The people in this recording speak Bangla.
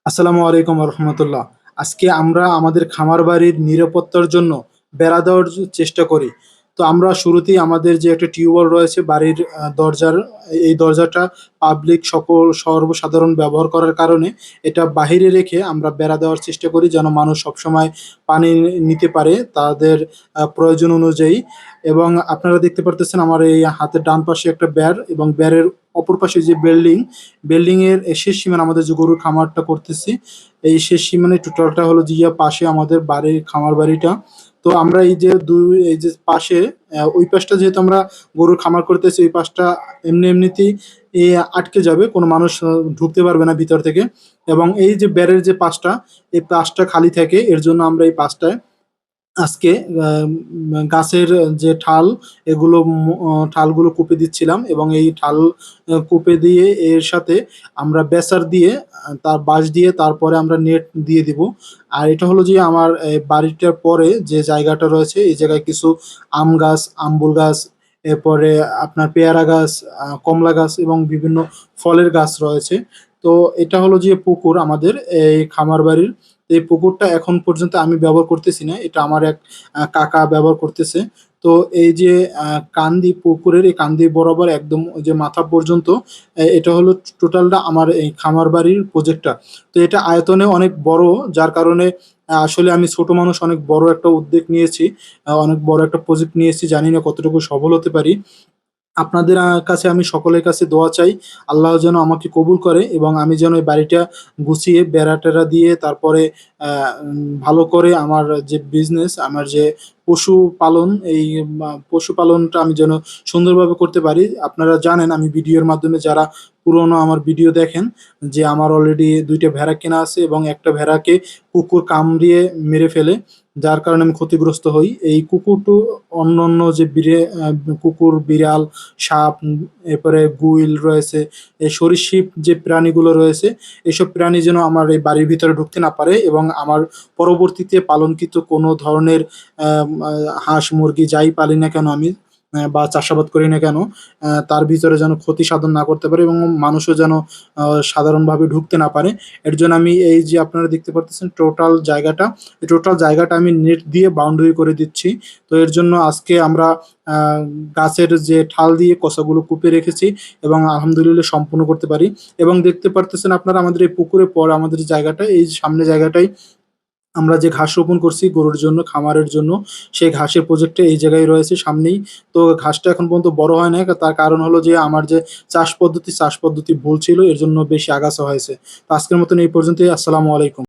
আসসালামু আলাইকুম রহমতুল্লাহ। আজকে আমরা আমাদের খামার বাড়ির নিরাপত্তার জন্য বেড়া দেওয়ার চেষ্টা করি। তো আমরা শুরুতেই আমাদের যে একটা টিউবওয়েল রয়েছে বাড়ির দরজার, এই দরজাটা পাবলিক সকল সর্বসাধারণ ব্যবহার করার কারণে এটা বাহিরে রেখে আমরা বেড়া দেওয়ার চেষ্টা করি, যেন মানুষ সবসময় পানি নিতে পারে তাদের প্রয়োজন অনুযায়ী। এবং আপনারা দেখতে পারতেছেন আমার এই হাতের ডান পাশে একটা বেড়, এবং বেড়ের অপর পাশে যে বিল্ডিং এর শেষ সীমানা আমাদের যে গরুর খামারটা করতেছি, এই শেষ সীমানায় টোটালটা হলো যে পাশে আমাদের বাড়ির খামার বাড়িটা। তো আমরা এই যে পাশে ওই পাশটা যেহেতু আমরা গরুর খামার করতেছি, ওই পাশটা এমনিতেই আটকে যাবে, কোনো মানুষ ঢুকতে পারবে না ভিতর থেকে। এবং এই যে বেড়ের যে পাশটা, এই পাশটা খালি থাকে, এর জন্য আমরা এই পাশটায় আজকে গাছের যে ঠাল, এগুলো ঠালগুলো কুপে দিচ্ছিলাম, এবং এই ঠাল কুপে দিয়ে এর সাথে আমরা বেসার দিয়ে তার বাঁশ দিয়ে তারপরে আমরা নেট দিয়ে দিব। আর এটা হলো যে আমার বাড়িটার পরে যে জায়গাটা রয়েছে, এই জায়গায় কিছু আম গাছ, আমবুল গাছ, এরপরে আপনার পেয়ারা গাছ, কমলা গাছ এবং বিভিন্ন ফলের গাছ রয়েছে। তো এটা হলো যে পুকুর আমাদের এই খামার বাড়ির। এই পুকুরটা এখন পর্যন্ত আমি ব্যবহার করতেছি না, এটা আমার এক কাকা ব্যবহার করতেছে। তো এই যে কান্দি, পুকুরের এই কান্দি বরাবর একদম ওই যে মাথা পর্যন্ত, এটা হলো টোটালটা আমার এই খামার বাড়ির প্রজেক্টটা। তো এটা আয়তনে অনেক বড়, যার কারণে আসলে আমি ছোট মানুষ, অনেক বড় একটা উদ্যোগ নিয়েছি, অনেক বড় একটা প্রজেক্ট নিয়েছি, জানি না কতটুকু সফল হতে পারি। আপনাদের কাছে আমি সকলের কাছে দোয়া চাই, আল্লাহ যেন আমাকে কবুল করে এবং আমি যেন এই বাড়িটা গুছিয়ে বেড়া-টেরা দিয়ে তারপরে ভালো করে আমার যে বিজনেস, আমার যে পশুপালন, এই পশুপালনটা আমি যেন সুন্দরভাবে করতে পারি। আপনারা জানেন আমি ভিডিওর মাধ্যমে, যারা পুরনো আমার ভিডিও দেখেন, যে আমার অলরেডি ২ টা ভেড়া কেনা আছে এবং একটা ভেড়াকে কুকুর কামড়িয়ে মেরে ফেলে, যার কারণে আমি ক্ষতিগ্রস্ত হই। এই কুকুরটো অন্যান্য যে কুকুর, বিড়াল, সাপ, এরপরে গুইল রয়েছে, এই সরীসৃপ যে প্রাণীগুলো রয়েছে, এসব প্রাণী যেন আমার এই বাড়ির ভিতরে ঢুকতে না পারে, এবং আমার পরবর্তীতে পালনকৃত কোনো ধরনের হাঁস, মুরগি যাই পালি না কেন আমি, বা চাষাবাদ করি না কেন, তার ভিতরে যেন ক্ষতি সাধন না করতে পারে এবং মানুষও যেন সাধারণভাবে ঢুকতে না পারে। এর জন্য আমি এই যে আপনারা দেখতে পারতেছেন টোটাল জায়গাটা আমি নেট দিয়ে বাউন্ডারি করে দিচ্ছি। তো এর জন্য আজকে আমরা গাছের যে ঠাল দিয়ে কসাগুলো কুপে রেখেছি এবং আলহামদুলিল্লাহ সম্পূর্ণ করতে পারি। এবং দেখতে পারতেছেন আপনারা আমাদের এই পুকুরের পর আমাদের জায়গাটা, এই সামনে জায়গাটাই আমরা যে ঘাস রোপণ করছি গরুর জন্য, খামারের জন্য, সেই ঘাসের প্রজেক্টটা এই জায়গায় রয়েছে সামনেই। তো ঘাসটা এখন পর্যন্ত বড় হয় নাই। তার কারণ হলো যে আমার যে চাষ পদ্ধতি ভুল ছিল, এর জন্য বেশি আগাছা হয়েছে। তো আজকের মতন এই পর্যন্তই। আসসালামু আলাইকুম।